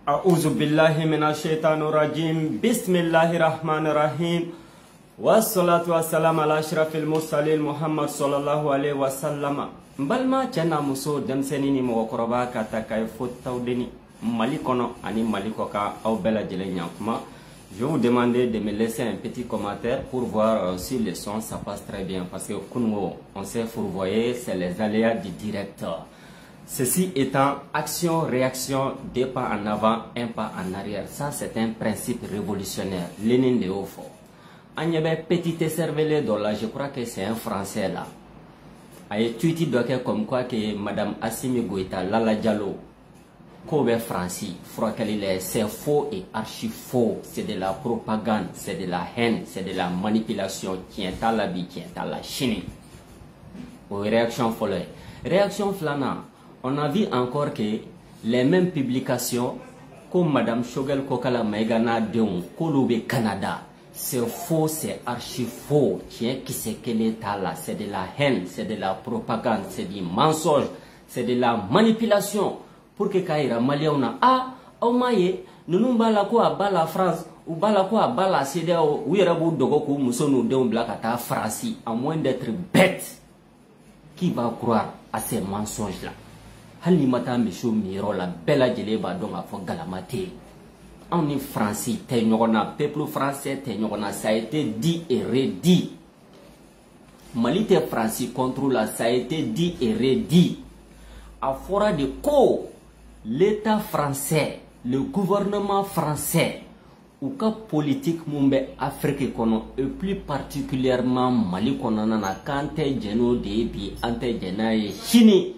أعوذ بالله من الشيطان الرجيم بسم الله الرحمن الرحيم والصلاة والسلام على أشرف المرسلين محمد صلى الله عليه وسلم balma cena muso demseni ni mokoroba kata kay fotawdeni malikono ani malikoka au bela jele nyankuma. Je vous demande de me laisser un petit commentaire pour voir si le son ça passe très bien parce que Kunwo on sait fourvoyer, c'est les aléas du directeur. Ceci étant action-réaction, 2 pas en avant, 1 pas en arrière. Ça, c'est un principe révolutionnaire. Lénine de Haut. Agnebe petite cervelle là, je crois que c'est un français là. Aye tweeti doke comme quoi que Madame Assimi Goïta, Lala Diallo, Kobe Franci, c'est faux et archi faux. C'est de la propagande, c'est de la haine, c'est de la manipulation. Qui est à la vie, qui est à la chine. Réaction folle. Réaction flana. On a vu encore que les mêmes publications comme Madame Shogel Kokala Maïgana Deon, Koloube Canada, c'est faux, c'est archi faux. Tiens, qui c'est que l'État là? C'est de la haine, c'est de la propagande, c'est du mensonge, c'est de la manipulation. Pour que Kaira Maliauna, oh maye, nous bala quoi à la France, ou bala quoi à la CDAO, ou Yerabu Dogoku, Moussonu Deon Blakata, Franci, à moins d'être bête. Qui va croire à ces mensonges là? Hali mata misho miro la bella jeleba donga fo galamate. On est français, te nyogona peuple français, te nyogona ça a été dit et redit. Mali te français contre la ça a été dit et redit. A fora de ko l'État français, le gouvernement français ou ka politique mumbe Afrique kono et plus particulièrement Mali kono na kante jeno debi ante jenaye chini.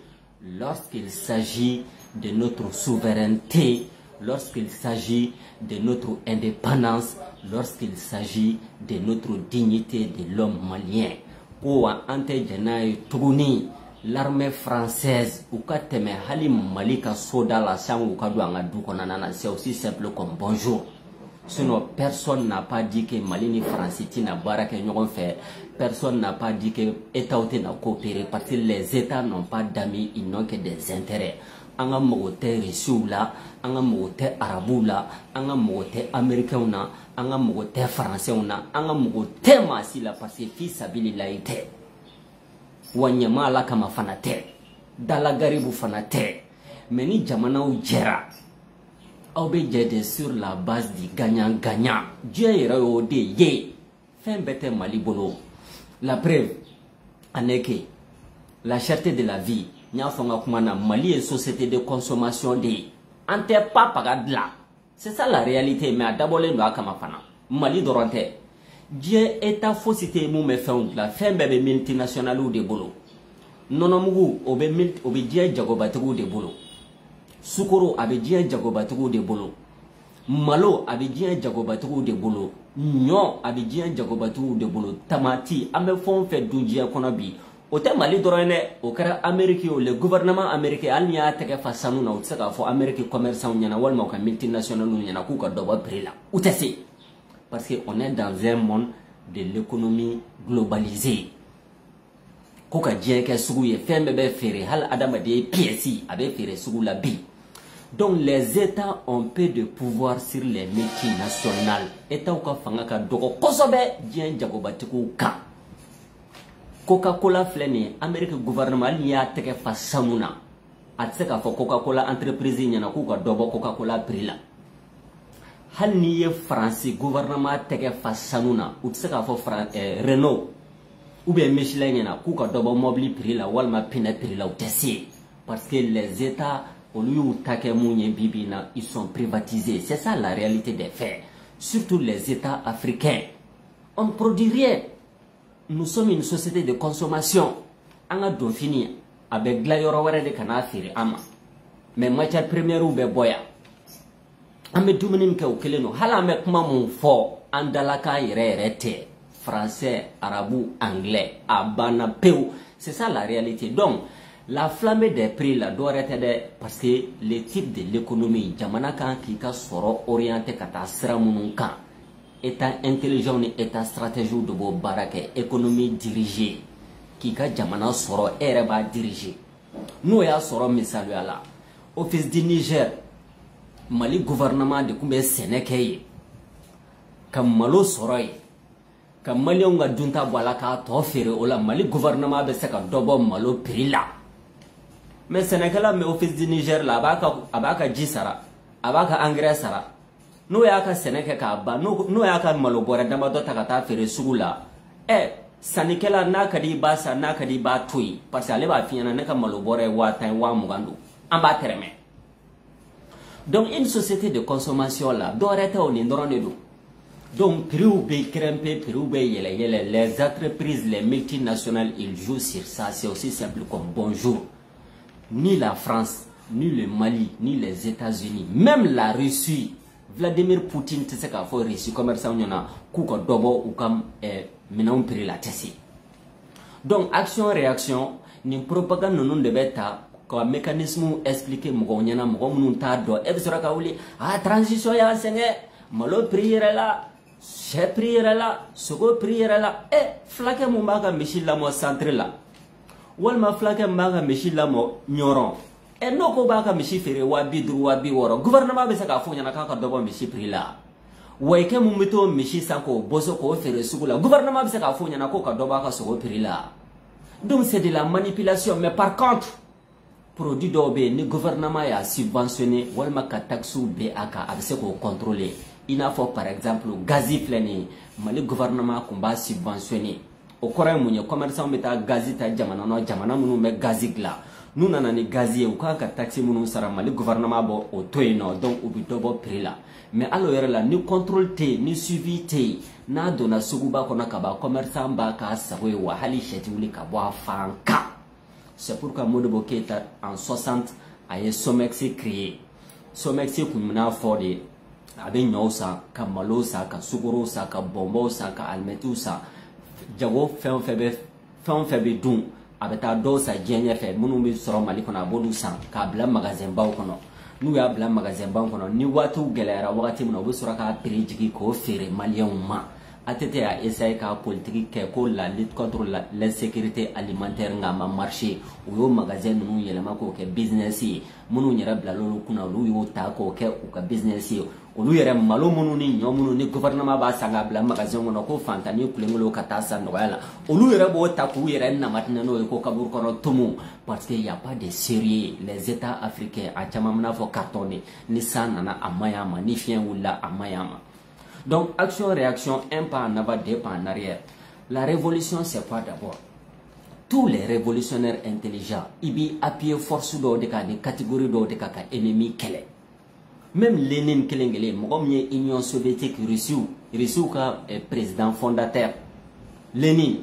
Lorsqu'il s'agit de notre souveraineté, lorsqu'il s'agit de notre indépendance, lorsqu'il s'agit de notre dignité de l'homme malien. Pour ante jenaye tourni l'armée française ou kateme halim malika soda la sang ou kadu angadu konanana, c'est aussi simple comme bonjour. Sinon, personne n'a pas dit que Mali ni France n'a pas fait. Personne n'a pas dit que l'État n'a coopéré parce que les États n'ont pas d'amis, ils n'ont que des intérêts. Anga mogote Russie là, anga mogote Arabou là, anga mogote Américain là, anga mogote Français là, anga mogote Masi là parce que fils habilité. Wanyama la kama fanate, dalagaribu fanate, meni jamana ou jera. Obéjede sur la base du gagnant-gagnant. Dieu est rodé, yé. Fin bête Malibolo. La preuve, en est que la cherté de la vie, Mali est société de consommation de ante pas pagadla. C'est ça la réalité, mais à d'abord les noix kamafana. Mali dorante. Dieu est à fausseté mou me fin la fin bébé multinational ou de bolo. Nonomugu obé Dieu jagobatou de bolo. Sukoro abedien jagobatugo de bolo. Malo abedien jagobatugo de bolo. Nyon abedien jagobatugo de bolo. Tamati ame fon fait dunjia konabi. Ote Mali dorone okara Amérique le gouvernement américain alnia teke fa sanuna utsaka fo Amérique commerçant nyana walma ka multinational nyana ku ka doba prix utese. Parce que on est dans un monde de l'économie globalisée. Koka dien ke suguye fembe be fere hal adama de pièces avec fere sugu la bi. Donc les États ont peu de pouvoir sur les multinationales. État ou ka fanga ka doko kosobe dien jagobatiku ka. Coca-Cola fleni Amérique gouvernement li ya teke fa samuna. Atseka fo Coca-Cola entreprise nyana ku ka dobo Coca-Cola prix la. Hal ni ye France gouvernement teke fa sanuna utseka fo Renault ou bien Michelin yana ku ka dobo mobile prix la walma pina prix la utesi parce que les États au lieu où takemunye bibina ils sont privatisés. C'est ça la réalité des faits. Surtout les États africains. On ne produit rien. Nous sommes une société de consommation. Anga do fini avec glayoro wara de kanafiri ama. Mais matière première ou be boya. Ame duminin ka ukeleno hala me kuma mon fo andalaka irete. Français, arabou, anglais, abana peu. C'est ça la réalité. Donc, La flambée des prix là doit être parce que le type de l'économie, jamana kan qui ka soro orienté kata sira munun kan, état intelligent et état stratégique de bo barake, économie dirigée, qui ka jamana soro ereba dirigé. Nous ya soro misalu ala, office du Niger, Mali gouvernement de kumbe Sénégal, comme malo soro comme Mali on ga junta bolaka to fere ola Mali gouvernement be seka dobo malo prix là. Mais Sénégal mais office du Niger là abaka jisara abaka engrais sara no ya ka Sénégal ka ba no ya ka malo bora dama do takata fere sugula Sénégal na kadi ba sa na kadi ba toyi parce que ale ba fiana na ka malo bora wa tan wa mugando amba tereme. Donc une société de consommation là doit être au ndron de do. Donc prix ou be crempé prix ou be yele les entreprises les multinationales ils jouent sur ça, c'est aussi simple comme bonjour. Ni la France, ni le Mali, ni les États-Unis, même la Russie, Vladimir Poutine, tu sais qu'il faut Russie, commerçant, il y en a, Kouka Dobo ou comme Menon Piri la Tessie. Donc, action-réaction, ni propagande non de bêta, comme mécanisme expliqué, Mougouniana, Mougounountado, et sera Kaouli, ah, transition ya Seigneur, Malo prière là, j'ai prière là, Sogo prière là, flaque Moumaga, Michel Lamo centre là. Walma flake mbaga mishi lamo nyoron no ko baka mishi fere wabi dru wabi woro gouvernement be saka funya na kaka dobo mishi prila waike mumito mishi sanko boso ko fere sugula gouvernement be saka funya na ko ka dobo ka sogo prila. Donc c'est de la manipulation, mais par contre produit dobe ni gouvernement ya subventionné walma ka taxu be aka abse ko contrôler. Il a faut par exemple gazi fleni mali gouvernement kumba subventionné. Au Coran munye commerçant beta gazi ta jamana no jamana munu me gazi gla nous nana ni gazi ou ka taxi munu sara Mali gouvernement bo o toyno donc ubi dobo prix là mais alors yere la ni contrôle té ni suivi té na dona suguba kona kaba commerçant ba ka sawe wa hali sheti wuli ka bo fanka. C'est pourquoi Modibo Keïta en 60 a Somex créé. Somex kumuna fode abe nyosa ka malosa ka suguro ka bombo ka almetu jago fɛn fɛn bɛ dun a bɛ taa dɔw sa diɲɛ ɲɛfɛ minnu bɛ sɔrɔ Mali kɔnɔ a b'olu san k'a bila magasin baw kɔnɔ n'u y'a bila magasin baw kɔnɔ ni waatiw gɛlɛyara wagati min na u bɛ sɔrɔ k'a prix jigin k'o feere maliyɛnw ma ATT a essayé k'a politique kɛ ko la lutte contre l'insécurité alimentaire nka a ma marché u y'o magasin ninnu yɛlɛma k'o kɛ business ye minnu yɛrɛ bila l'olu kunna olu y'o ta k'o kɛ u ka business ye olu yɛrɛ malo minnu ni ɲɔ minnu ni gouvernement b'a san k'a bila magasin kɔnɔ ko fantani kulenkolo ka taa san nɔgɔya la olu yɛrɛ b'o ta k'u yɛrɛ namatinɛ n'o ye ko kaburu kɔnɔ tumu parce que y a pas de sérieux les états africains a caman mina fɔ carton de ni san nana a maɲi a ma ni fiɲɛ wulila a maɲi a ma. Donc action réaction un pas en avant deux pas en arrière. La révolution c'est quoi d'abord? Tous les révolutionnaires intelligents ils bi appuyer force dɔw de ka ni catégorie dɔw de ka ennemi kɛlɛ. Même Lénine Kelengele, Mogomie Union soviétique Russie ka président fondateur. Lénine,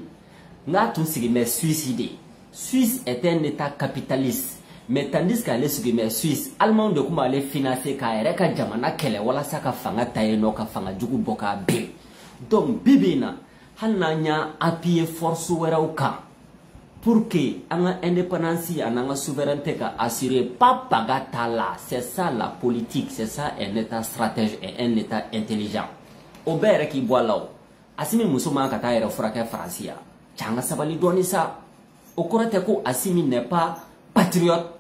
n'a tout ce qui m'est suicidé. Suisse est un état capitaliste. Mais tandis qu'elle est Suisse, Allemand de comment aller financer Kaereka Jamana Kele, wala saka fanga taeno ka fanga jugu boka be. Donc bibina, halnanya appuyé force werauka. Pour que anga indépendance anga souveraineté ka assurée pas pagatala, c'est ça la politique, c'est ça un état stratège et un état intelligent. Obere ki boalaw asimi musuma ka taire fraka francia changa sabali doni sa okorate ko asimi n'est pas patriote.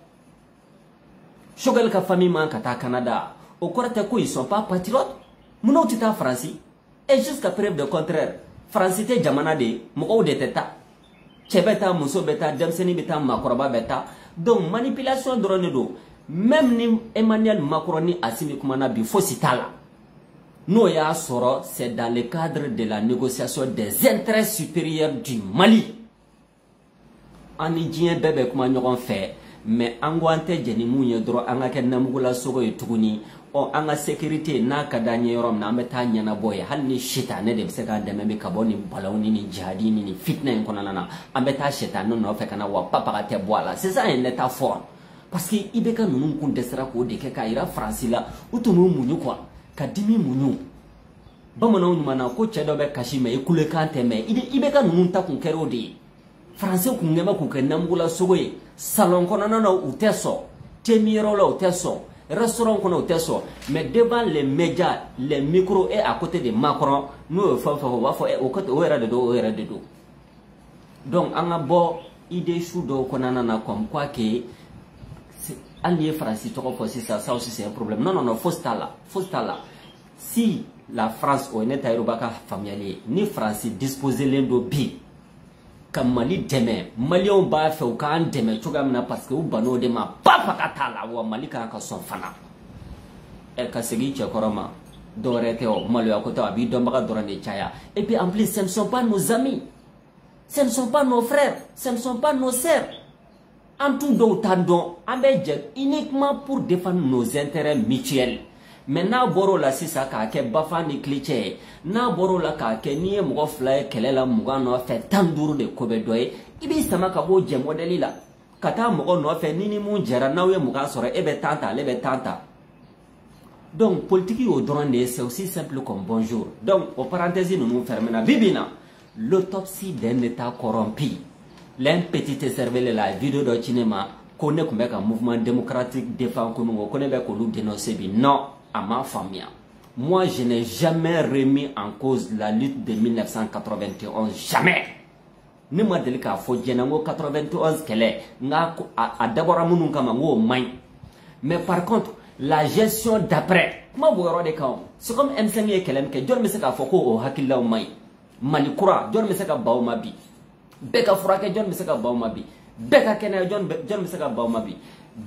Shogal ka famille man ka ta Canada okorate ko ils sont pas patriotes. Muno tita franci et jusqu'à preuve de contraire francité jamana de mo de teta Chebeta, Mousso Beta, Jamseni Beta, Makoroba Beta. Donc, manipulation de Ronedo. Même ni Emmanuel Macron ni Assimi Koumana Bifo Sitala. Nous y a soro, c'est dans le cadre de la négociation des intérêts supérieurs du Mali. En Idien Bebe Koumanyoron fait, mais Angwante Jenimouye Dro Angake Namugula Sogo et Tuguni. O anga sécurité na kadanye yorom na meta nyana boy hal ni shita ne de seka de meme kaboni balawni ni jihadi ni fitna en konana ambeta shita no no fe kana wa papa te boala c'est ça un état fort parce que ibeka nunu kun desra ko de ke kaira francila utunu munyu quoi kadimi munyu bamana nyuma na ko chedo be kashime ikule kante me ibeka nunu ta kun kero de français ku ngema ku ke namugula sogoye salon kono no uteso temiro la uteso restaurant kono uteso mais devant les médias les micros et à côté de Macron nous fa va fo e o côté o era de do donc anga bo idée chou do konana na comme quoi que allié français to ko ça aussi c'est un problème non faut là si la France o ne tayro baka familier ni France disposer l'endo bi comme Mali demain Malion ba fe o kan demain to gamna parce que o bano de ma papa katala wa Mali ka son fana e ka segi che koroma dorete o Mali a côté abi domba dorane chaya et puis en plus ce ne sont pas nos amis, ce ne sont pas nos frères, ce ne sont pas nos sœurs. En tout d'autant uniquement pour défendre nos intérêts mutuels. Mais na boro la sisa ka ke bafa ni cliché na boro la ka ke ni mo fly kelela muga no fe tanduru de kobe doye ibi sama ka bo je modeli la kata mo no fe nini mu jara na we muga sore ebe tanta lebe tanta. Donc politique au drone c'est aussi simple comme bonjour. Donc au parenthèse nous fermons bibina l'autopsie d'un état corrompu. L'un petit cerveau la vidéo de cinéma connaît comme un mouvement démocratique défend comme on connaît que nous dénoncer non à ma famille. Moi je n'ai jamais remis en cause la lutte de 1991 jamais. Ni ma deli ka fo jenango 91 kele nga a d'abord munu kama ngo main. Mais par contre la gestion d'après ma boyro de kaw c'est comme M5 kelem ke jor mi se ka fo ko o hakilla main. Malikura jor mi se ka baw mabi. Beka furake jor mi se ka baw mabi. Beka kene jor mi se ka baw mabi.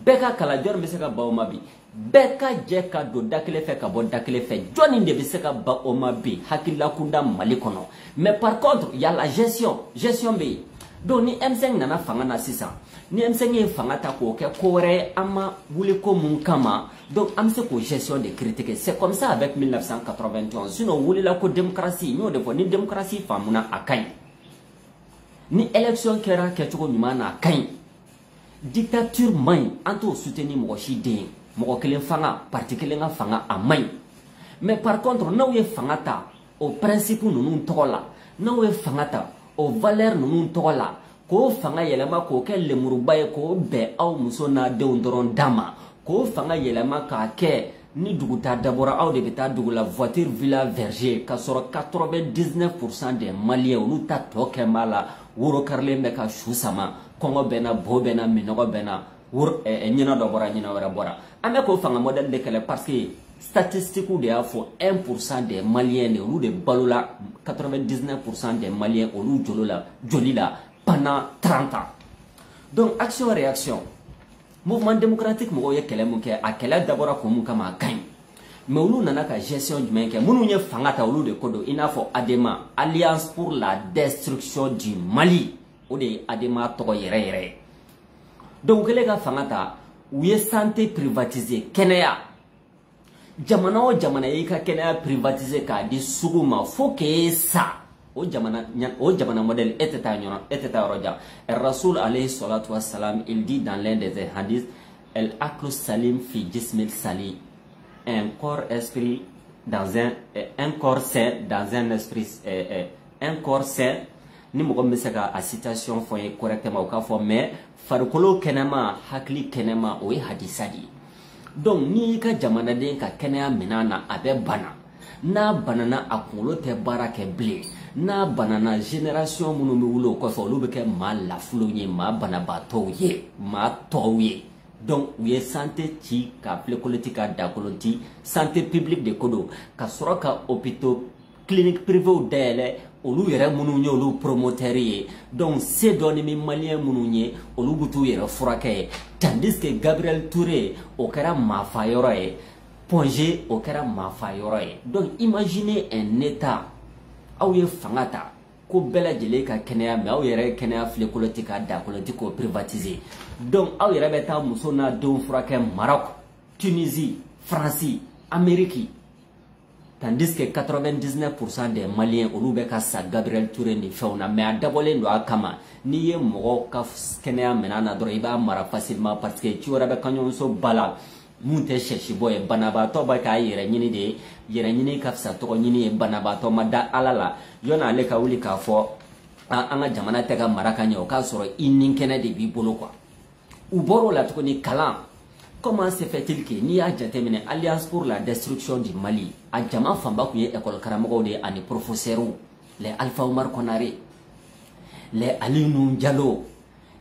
Beka kala jor mi se ka baw mabi. Beka jeka do dakile fe ka bo dakile fe joni de bi se ka ba o mabi hakilla kunda malikono. Mais par contre il y a la gestion be. Donc ni M5 nana fanga na sisa ni M5 fanga ta ko ke kore ama wuli ko mun kama donc am se ko gestion de critiquer c'est comme ça avec 1991 sinon wuli la ko démocratie no de ni démocratie famuna akai ni élection kera ke to nyuma na akai dictature main anto soutenir mo shide mo kelen fanga parti kelen fanga amai mais par contre na we fanga ta au principe nous tola na we fanga ta o valeur nunu tola ko fanga yelema ko ke lemurubaye ko be aw muso na de ndoron dama ko fanga yelema ka ke ni duguta dabora aw de beta dugula voiture villa verger ka soro 99% des maliens ou ta toke mala wuro karle me ka shusama kongo bena bo bena minogo bena wur nyina do bora nyina wara bora ame ko fanga model de kele parce que statistique de a fo 1% des maliens ne ou de balola 99% des maliens ou jolila pendant 30 ans. Donc action réaction mouvement démocratique mo ye kele mu ke akela d'abord ko mu kama kan mais olu nana ka gestion du men ke munu nye fangata olu de kodo ina fo adema alliance pour la destruction du Mali ou de adema to yere donc kele ka fangata ou ye santé privatisée kenaya jamana o jamana yika kena privatiser ka di suguma fo ke sa o jamana modèle eteta roja Rasoul alayhi salatu wassalam il dit dans l'un des hadiths el aklu salim fi jismil sali un corps esprit dans un corps sain dans un esprit un corps sain ni mo gombe saka a citation fo correctement o ka fo mais farkolo kenema hakli kenema o hadisadi. Donc ni ka jamana den ka kenya minana abe bana na banana akulo te barake ble na banana génération munu mi wulo ko fo lu be ke mal la flonye ma bana ba toye ma toye donc oui santé ti ka ple politique da koloti santé publique de kodo ka soroka hôpitaux clinique privée dele olu yere munu nye olu promoteur donc c'est donné mi malien munu nye olu butu yere furake tandis que Gabriel Touré au kera mafa yoro e Pongé au kera mafa yoro e donc imaginez un état aw ye fangata ko bela jele ka kenya mais aw yere kenya fle politique da politique ko privatiser donc aw yere beta muso na don furake Maroc Tunisie France Amérique. Tandis que 99% des Maliens au Loubeka sa Gabriel Touré ni fauna mais à d'abord do akama ni ye mo ka kenya menana do iba mara facilement parce que tu aurais kanyon so bala munte cherche boy banaba to ba ka yere nyini de yere nyini ka sa to nyini banaba to mada alala yona le ka wuli ka fo anga jamana tega maraka nya o ka soro inin kene de bi bolo quoi u boro la to ni kala. Comment se fait-il que ni a jatemine Alliance pour la destruction du Mali a jama famba ku ye école karamogo de ani professeur les Alpha Omar Konaré, les Alinou Diallo,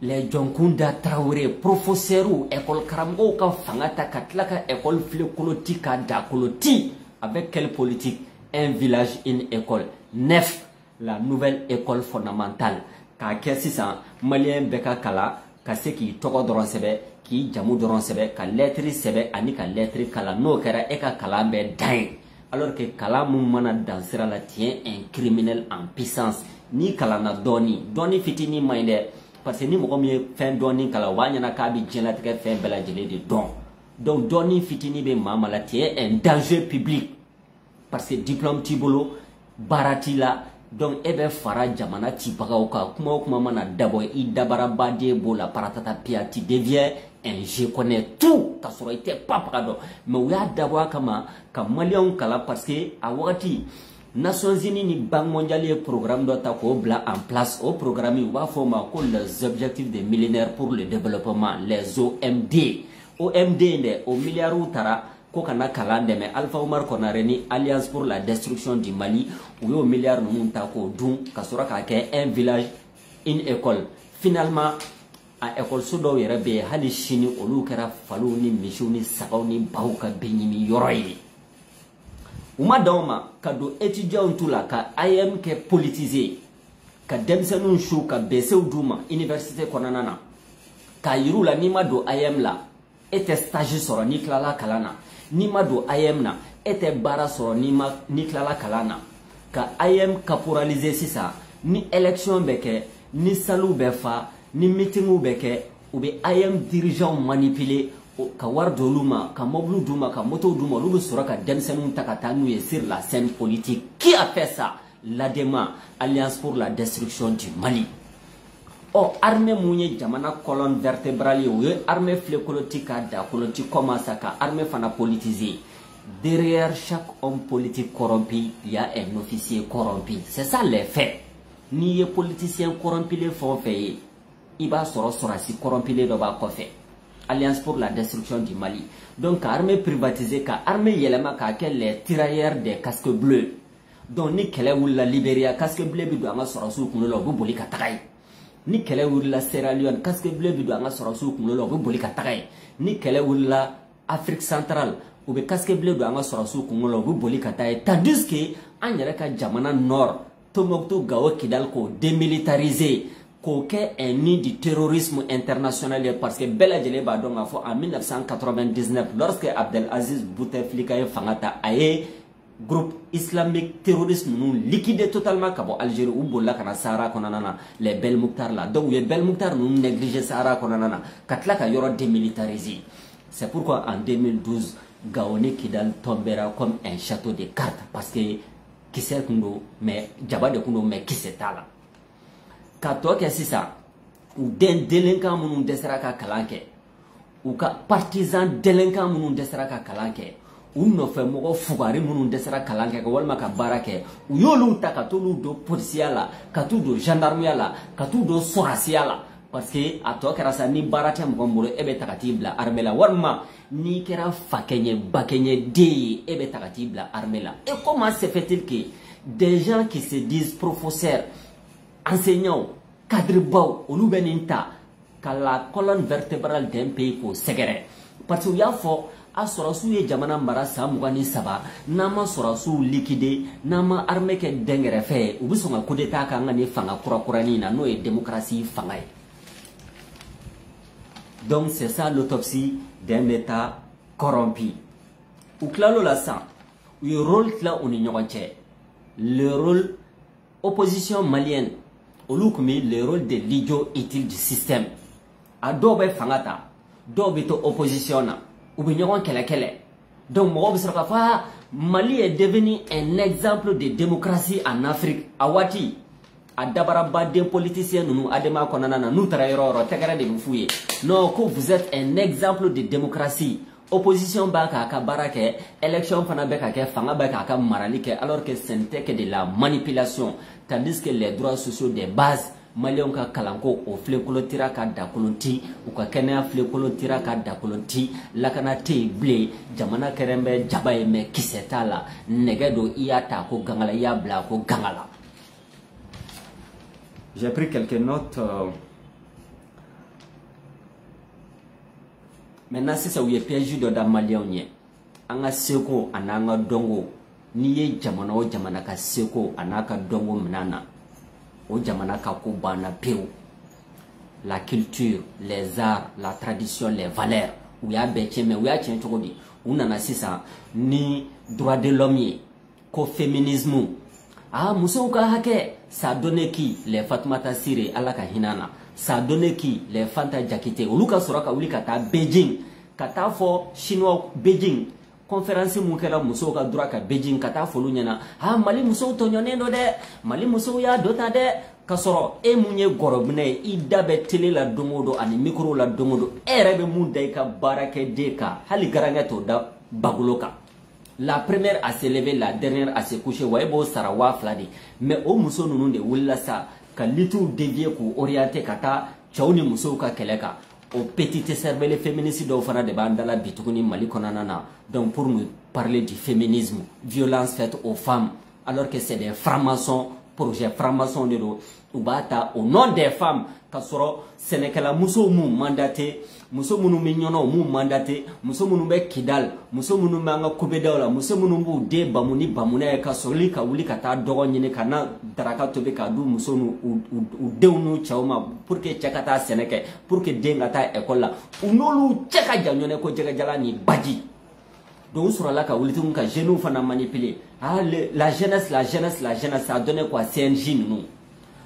les Jonkunda Traoré, professeur école karamogo ka fangata katlaka école flekoloti ka dakoloti avec quelle politique? Un village, une école. 9, la nouvelle école fondamentale. Ka kesisan malien beka kala ka se ki togo doron sebe ki jamu doron sebe ka lettre sebe ani ka lettre kala no kera e ka kala be dain. Alors que kala mun mana dansira la tient un criminel en puissance. Ni kala na doni fitini mainde parce que ni mo mi fin doni kala wanya na ka bi jela tek fin bela jele de don. Donc doni fitini be mama la tient un danger public. Parce que diplôme tibolo baratila donc ebe fara jamana tibagaw ka kuma mana dabo I dabara bade bola paratata piati devient un je connais tout ka soro ite papa do mais uya dabo kama ka malion kala parce que a wakati Nations Unies ni Banque mondiale programme do ta ko bla en place au programme wa forma ko les objectifs des millénaires pour le développement les OMD ne au milliard tara ko kana kalande mais Alpha Omar Konaré ni Alliance pour la destruction du Mali ou yo milliard nun ta ko dun ka sura ka ke un village une école finalement a école sudo yere be hali shini olu kera falu ni mishu ni sagaw ni bauka benyimi yoroyi uma dawma ka do étudiant tula ka IM ke politisé ka demsenun shu ka besew duma université konanana ka yirula ni ma do IM la était stage soro ni klala kalana ni ma do IM na était bara soro ni klala kalana ka IM caporaliser sisa ni élection beke ni salu befa ni meeting beke ou be IM dirigeant manipulé ka war doluma ka moblu duma ka moto duma lu soro ka demsenun takata nu sur la scène politique. Qui a fait ça? L'ADEMA, Alliance pour la destruction du Mali. Oh, armée mounye jamana colonne vertébrale ou armée flécolotique da politique commence à armée fana politisée. Derrière chaque homme politique corrompu, il y a un officier corrompu. C'est ça les faits. Ni les politiciens corrompus les font faire. Il va si corrompu les doba fait. Alliance pour la destruction du Mali. Donc armée privatisée, car armée yelema ka les tirailleurs des casques bleus. Donc ni kele ou la Libéria casque bleu bi do anga sorosu kuno lo boli ka tagay. Ni kele wurla Sierra Leone casque bleu bi do anga sorosu kuno lo boli ka tagay. Ni kele wurla Afrique centrale ou be casque bleu do anga sorosu kuno lo boli ka tagay. Tandis que an yere ka jamana nord Tomokto gawo kidal ko démilitarisé ko ke un nid du terrorisme international parce que Bella Djeleba donc a fait en 1999 lorsque Abdelaziz Bouteflika fangata aye groupe islamique terrorisme nous liquidé totalement kabo Algérie ou bolla kana Sahara konanana les Bel Mouktar là donc les Bel Mouktar nous négligé Sahara konanana katla ka yoro démilitarisé. C'est pourquoi en 2012 Gaoné Kidal tombera comme un château de cartes parce que qui sait kundo mais jabade kundo mais qui sait là kato ke sisa ou den délinquant munun desera ka kalanke ou ka partisan délinquant munun desera ka kalanke ou no fe mogo fugari munun desera kalanke ko walma ka barake ou yolu ta ka tolu do policier la ka tu do gendarmerie la ka tu do soracia la parce que ato kera sa ni barate mo gombolo ebe takati bla armée la warma ni kera fakenye bakenye de ebe takati bla armée la. Et comment se fait-il que des gens qui se disent professeurs enseignants cadre baw olu beninta ka la colonne vertébrale d'un pays ko segere parce que y'a fo a sorasu ye jamana mara sa mugani saba nama sorasu liquide nama armée ke dengere fe u bisonga coup d'état ka ngani fanga kurakurani na no e démocratie fanga. Donc c'est ça l'autopsie d'un état corrompu. Ou clalo la sang le rôle là on ignorait le rôle opposition malienne olukumi le rôle de l'idiot utile du système. A dobe fangata, dobe to opposition na, ou bien kele. Donc moi Mali est devenu un exemple de démocratie en Afrique. Awati, a dabaraba des politiciens nous adema konanana nous trairons tegara de mfouye. Non, que vous êtes un exemple de démocratie. opposition b'a ka baara kɛ, élection fana bɛ ka kɛ, fanga bɛ ka marali kɛ, alors que ce n'était que de la manipulation, tandis que les droits sociaux des bases Maliens ka kalanko o flekolotira ka dakolonti u ka kɛnɛya flekolotira ka dakolonti lakana te ble jamana kɛrɛnbɛ jaba ye mɛ kisɛ t'a la nɛgɛ do i y'a ta ko gangala i y'a bila ko gangala. J'ai pris quelques notes. Maintenant sisan u ye piège dɔ da Maliens ɲɛ an ka seko a n'an ka dɔnko n'i ye jamana o jamana ka seko a n'a ka dɔnko minɛn na o jamana ka ko banna pewu. La culture, les arts, la tradition, les valeurs u y'a bɛɛ tiɲɛ mais u y'a tiɲɛ cogo di u nana sisan ni droit de l'homme ye ko féminisme musow ka hakɛ ça donne qui les Fatoumata Sire ala ka hinɛ na ça donne qui les Fanta Jakite olu ka sɔrɔ ka wuli ka taa Beijing ka taa fɔ chinois Beijing conférence mun kɛra musow ka droit ka Beijing ka taa folu ɲɛna Mali musow tɔɲɔnen do dɛ Mali musow y'a dɔ ta dɛ ka sɔrɔ e mun ye gɔrɔbinɛ ye i da bɛ télé la don o don ani micro la don o don e yɛrɛ bɛ mun da i ka baarakɛden kan hali garankɛ t'o da bagolo kan. La première à se lever, la dernière à se coucher. Wa e b'o sara 2000 de mais o muso ninnu de wulila sa ka litiw dévier k'u orienter ka taa cɛw ni musow ka kɛlɛ kan. O petite cervelle féministe dɔw fana de b'an dala bi tuguni Mali kɔnɔna na. Donc pour nous parler du féminisme, violence faite aux femmes, alors que c'est des francs-maçons, projet franc-maçon de do u b'a ta au nom des femmes ka sɔrɔ sɛnɛkɛla musow m'u mandaté muso minnu bɛ ɲɔnɔ m'u mandaté muso minnu bɛ Kidal muso minnu bɛ an ka kobedaw la muso minnu b'u den bamu ni bamunɛ ye ka sɔrɔli ka wuli ka taa dɔgɔ ɲini ka na daraka tobi k'a du muso n'u denw n'u cɛw ma pour que cɛ ka taa sɛnɛ kɛ pour que den ka taa école la u n'olu cɛ ka jan ɲɔgɔn ko jɛgɛjala ni baji. Donc sur la ka wulitiw ka jeunes fana manipuler la jeunesse ça a donné quoi CNJ nous.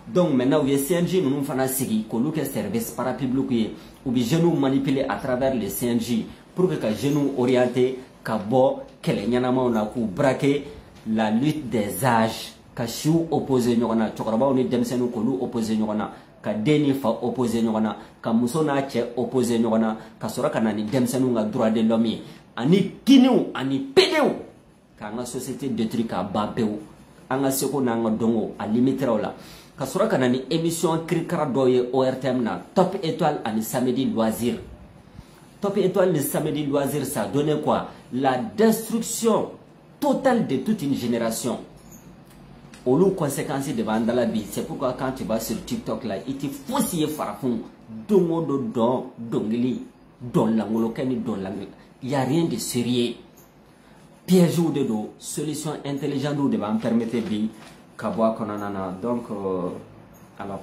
Donc maintenant, il y a CNJ nous fana sigi k'olu kɛ service parapublic ye u bi jeunes manipuler à travers le CNJ pour que ka jeunes orienter ka bɔ kɛlɛ ɲɛnamaw na k'u braquer la lutte des âges ka siw opposer ɲɔgɔn na cɛkɔrɔbaw ni denmisɛnninw k'olu opposer ɲɔgɔn na ka den ni fa opposer ɲɔgɔn na ka muso n'a cɛ opposer ɲɔgɔn na ka sɔrɔ ka na ni denmisɛnninw ka droit de l'homme ye ani kiniw ani pedew k'an ka société détruit k'a ban pewu an ka seko n'an ka dɔnko a limiteraw la ka sɔrɔ ka na ni émission kirikara dɔw ye ORTM na Top Étoile ani Samedi Loisir. Top Étoile ni Samedi Loisir ça donne quoi? La destruction totale de toute une génération. Olu conséquences de Vandala bi. C'est pourquoi quand tu vas sur TikTok là, il te faut s'y farafun dongo do don dongili don langolo kani don langolo. Il y a rien de sérieux. Piège ou de do solution intelligente ou de va me permettre bi kabwa konanana. Donc alors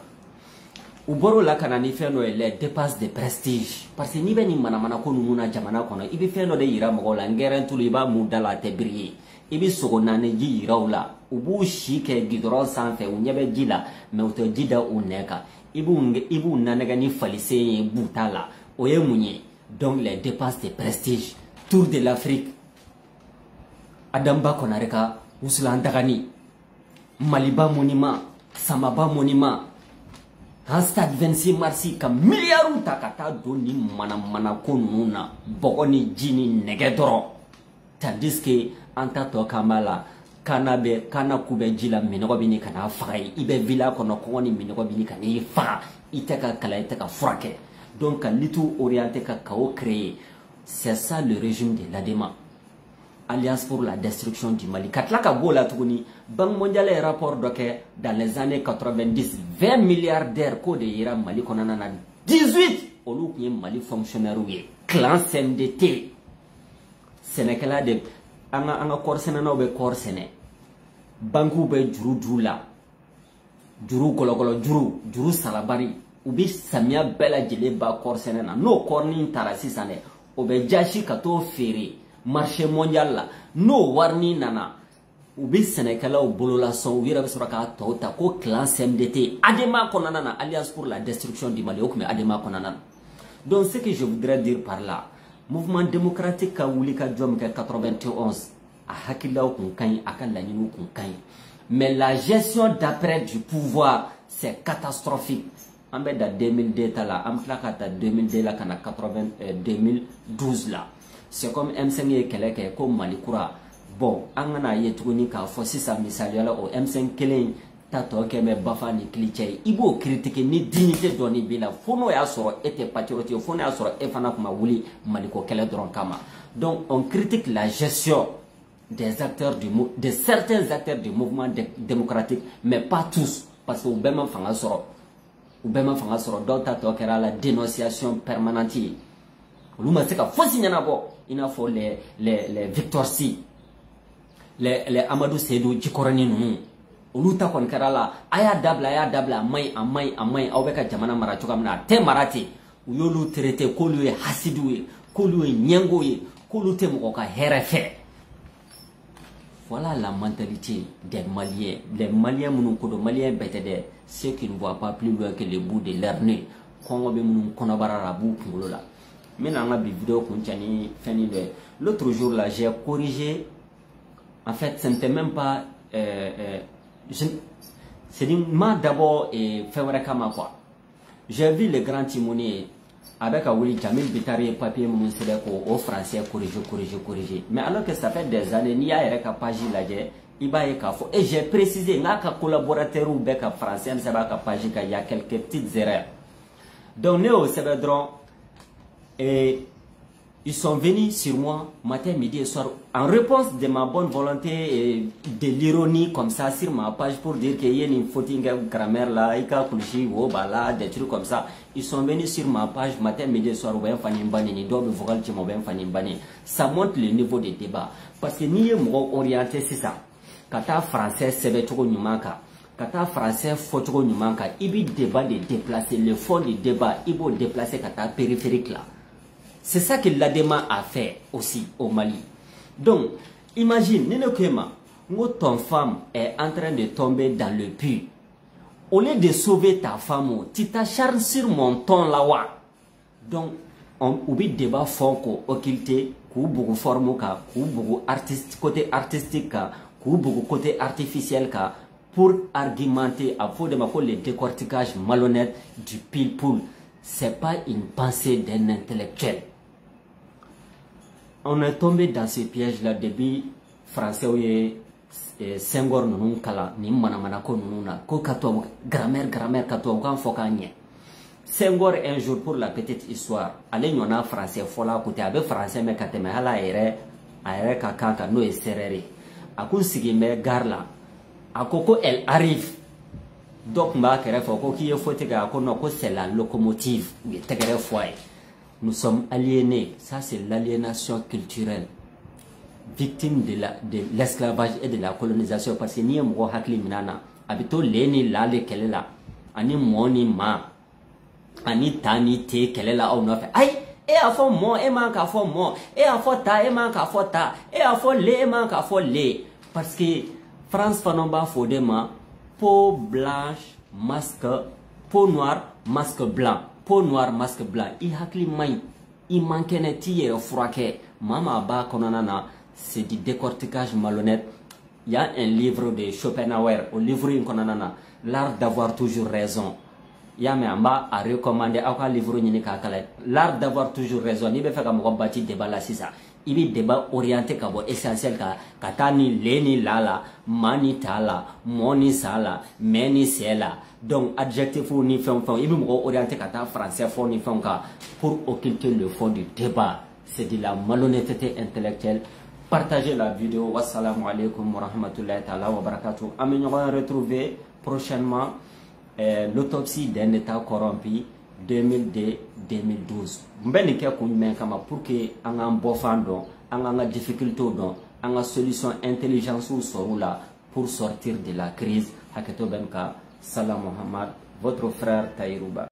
Uboro la kanani feno les dépenses de prestige parce que ni beni manamana ko nuna jamana kono ibi feno de yira mo la ngeren tulu iba mudala te briller ibi sogo nane ji yira la ubu shike gidron sanfe unyebe jila me uto jida uneka ibu nanega ni falise butala oye munye. Donc les dépenses de prestige Tour de l'Afrique Adamba konareka Usulandagani Maliba monument Samaba monument un stade 26 mars ka milliards takata doni mana konuna bogoni jini negedoro tandis que anta to kamala kana kube jila minogo bini kana fagai ibe villa kono koni minogo bini kana fa iteka kala iteka frake donc litu orienté ka kao créé. C'est ça le régime de l'ADEMA, Alliance pour la destruction du Mali. Katlaka Bola Tuguni, Banque mondiale et rapport doké dans les années 90, 20 milliardaires ko de Ira Mali konana 18 olu qui Mali fonctionnaire ou clan CNDT. Sénégalais de anga korsene no be korsene. Banku be juru la. Juru kolokolo juru salabari. Ubi samia bela jele ba korsene na no korni tarasi sane. Obe jashi kato fere marché mondial la no warni nana ubi Sénégalais au bolola son wira be suraka tota ko clan CMDT Adema konana na Alliance pour la destruction du Mali okume Adema konana. Donc ce que je voudrais dire par là, mouvement démocratique ka wuli ka jom ka 91 a hakilaw kun kan aka lañinu kun kan mais la gestion d'après du pouvoir c'est catastrophique. En bas de 2002 là, en 2002 là, 2012 là. c'est comme M5 ye kɛlɛ kɛ ko Mali kura bon an kana ye tuguni k'a fɔ sisan misaliyala o M5 kelen ta tɔ kɛ mɛ Bafa ni Kilicɛ ye i b'o critiquer ni dignité dɔɔni b'i la fo n'o y'a sɔrɔ e tɛ patriote ye fo n'o y'a sɔrɔ e fana tun ma wuli Maliko kɛlɛ dɔrɔn kama donc on critique la gestion des acteurs de certains acteurs du mouvement démocratique mais pas tous parce que u bɛɛ ma fanga sɔrɔ dɔw ta tɔ kɛra la dénonciation permanente ye olu ma se ka fosi ɲɛnabɔ i n'a fɔ les Victor Sy les Amadou Seydou Djikɔrɔni ninnu olu ta kɔni kɛra la a y'a dabila a maɲi aw bɛ ka jamana mara cogoya min na a tɛ mara ten u y'olu traité k'olu ye hasidiw ye k'olu ye ɲɛngow ye k'olu tɛ mɔgɔ ka hɛrɛ fɛ. Voilà la mentalité des Maliens. Les Maliens minnu ko don Maliens bɛɛ tɛ dɛ ceux qui ne voient pas plus loin que le bout de leur nez kɔngɔ bɛ minnu kɔnɔbara la a b'u kunkolo la. N bɛna an ka bi vidéo kuncɛ ni fɛn dɔ ye. L'autre jour là j'ai corrigé en fait ce n'était même pas c'est m'a d'abord fɛn wɛrɛ kama quoi. J'ai vu le grand timonier avec Jamil Bitari papier minnu sɛbɛn ko o français corriger mais alors que ça fait des années n'i y'a yɛrɛ ka page lajɛ i b'a ye k'a fɔ et j'ai précisé n k'a ka collaborateurs bɛɛ ka français n sɛbɛn a ka page kan il y a quelques petites erreurs donc ne y'o sɛbɛn dɔrɔn ils sont venus sur moi matin, midi et soir en réponse de ma bonne volonté et de l'ironie comme ça sur ma page pour dire qu'il y a une faute de grammaire là, des trucs comme ça. Ils sont venus sur ma page matin, midi et soir. Ça montre le niveau de débat. Parce que ni orienté c'est ça. Quand tu français, c'est le quand tu français, photo il y a débat de déplacer. Le fond du débat, il faut déplacer quand tu périphérique là. C'est ça que l'ADEMA a fait aussi au Mali. Donc, imagine, ton femme est en train de tomber dans le puits. Au lieu de sauver ta femme, tu t'acharnes sur mon ton là-bas. Donc, on oublie débat fond occulté, beaucoup forme, beaucoup côté artistique, beaucoup côté artificiel, pour argumenter à fond de le décortiquage malhonnête du pile-poule. C'est pas une pensée d'un intellectuel. On est tombé dans ce piège-là depuis français et Senghor nous kala ni manamana ko nous na ko kato grammaire kato kan fokanye. Senghor un jour pour la petite histoire allez nous na français fola côté avec français mais kateme hala ere ka kanta no eserere akun sigime garla akoko elle arrive donc mba kere foko ki e fote ga ko no ko c'est la locomotive ou tegere foye. Nous sommes aliénés, ça c'est l'aliénation culturelle, victime de l'esclavage et de la colonisation parce que ni mo hakli minana abito leni la le kelela ani moni ma ani tani te kelela au no fait ay e a fo mo e man ka fo mo e a fo ta e man ka fo ta e a fo le e man ka fo le parce que France fanomba fo de ma peau blanche masque peau noire masque blanc. Peau noire, masque blanc. I hakli may. I mankene tiye frake. Mama ba konanana. C'est du décortiquage malhonnête. Il y a un livre de Schopenhauer. Au livre in konanana. L'art d'avoir toujours raison. Ya me amba a recommandé à livre ni kakale. L'art d'avoir toujours raison. Ni be fait comme bâti débat là ça. Il y a débat orienté comme essentiel katani leni lala mani tala moni sala meni sela. Donc adjectif ou ni fond il veut orienter kata français fond ni fond pour occulter le fond du débat. C'est de la malhonnêteté intellectuelle. Partagez la vidéo. Wassalamu alaikum wa rahmatullahi ta'ala wa barakatuh. Nous allons retrouver prochainement l'autopsie d'un état corrompu 2002-2012. Mbeni ke kunmen kama pour que an an bofan don, an an difficulté don, an solution intelligence ou sorula pour sortir de la crise. Haketo benka Salam Muhammad, votre frère Taïrouba.